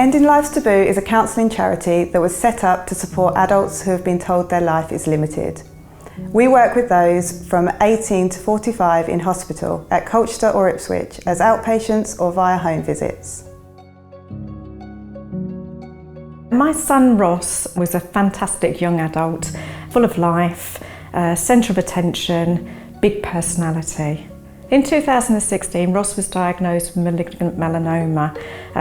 Ending Life's Taboo is a counselling charity that was set up to support adults who have been told their life is limited. We work with those from 18 to 45 in hospital at Colchester or Ipswich as outpatients or via home visits. My son Ross was a fantastic young adult, full of life, centre of attention, big personality. In 2016, Ross was diagnosed with malignant melanoma.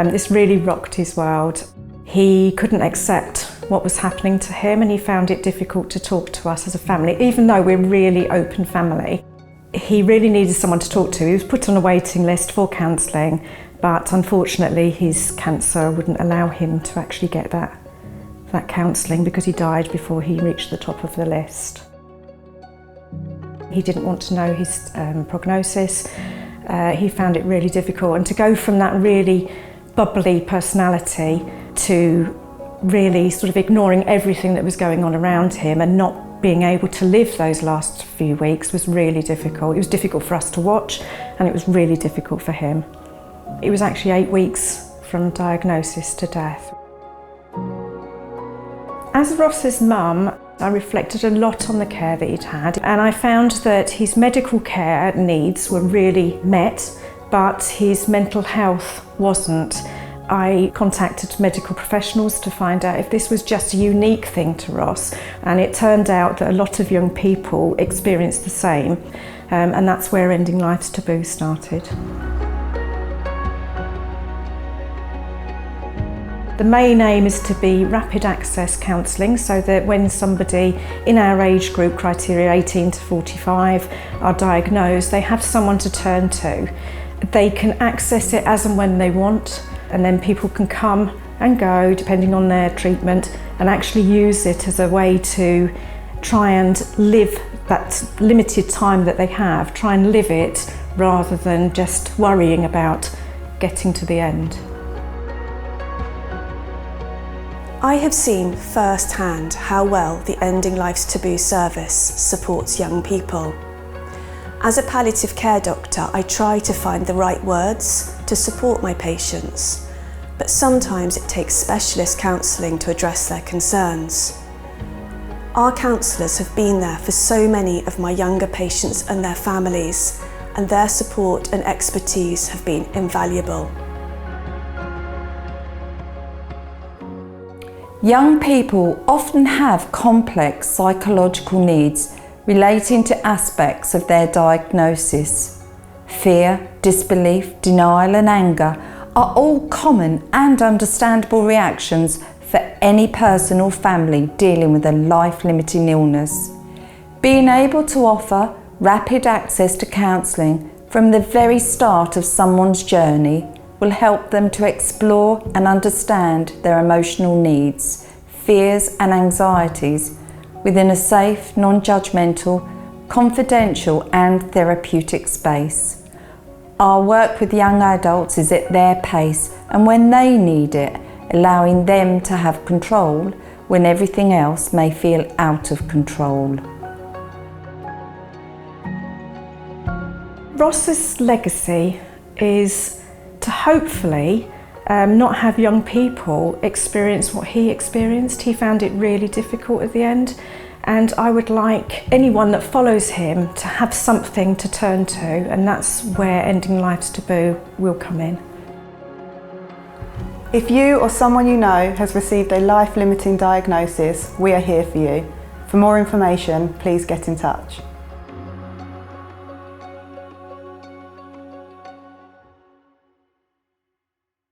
This really rocked his world. He couldn't accept what was happening to him and he found it difficult to talk to us as a family, even though we're a really open family. He really needed someone to talk to. He was put on a waiting list for counselling, but unfortunately his cancer wouldn't allow him to actually get that counselling because he died before he reached the top of the list. He didn't want to know his prognosis. He found it really difficult, and to go from that really bubbly personality to really sort of ignoring everything that was going on around him and not being able to live those last few weeks was really difficult. It was difficult for us to watch and it was really difficult for him. It was actually 8 weeks from diagnosis to death. As Ross's mum, I reflected a lot on the care that he'd had, and I found that his medical care needs were really met, but his mental health wasn't. I contacted medical professionals to find out if this was just a unique thing to Ross, and it turned out that a lot of young people experienced the same, and that's where Ending Life's Taboo started. The main aim is to be rapid access counselling, so that when somebody in our age group criteria 18 to 45 are diagnosed, they have someone to turn to. They can access it as and when they want, and then people can come and go depending on their treatment and actually use it as a way to try and live that limited time that they have, try and live it rather than just worrying about getting to the end. I have seen firsthand how well the Ending Life's Taboo service supports young people. As a palliative care doctor, I try to find the right words to support my patients, but sometimes it takes specialist counselling to address their concerns. Our counsellors have been there for so many of my younger patients and their families, and their support and expertise have been invaluable. Young people often have complex psychological needs relating to aspects of their diagnosis. Fear, disbelief, denial and anger are all common and understandable reactions for any person or family dealing with a life-limiting illness. Being able to offer rapid access to counselling from the very start of someone's journey will help them to explore and understand their emotional needs, fears and anxieties within a safe, non-judgmental, confidential and therapeutic space. Our work with young adults is at their pace and when they need it, allowing them to have control when everything else may feel out of control. Ross's legacy is to hopefully not have young people experience what he experienced. He found it really difficult at the end, and I would like anyone that follows him to have something to turn to, and that's where Ending Life's Taboo will come in. If you or someone you know has received a life-limiting diagnosis, we are here for you. For more information, please get in touch.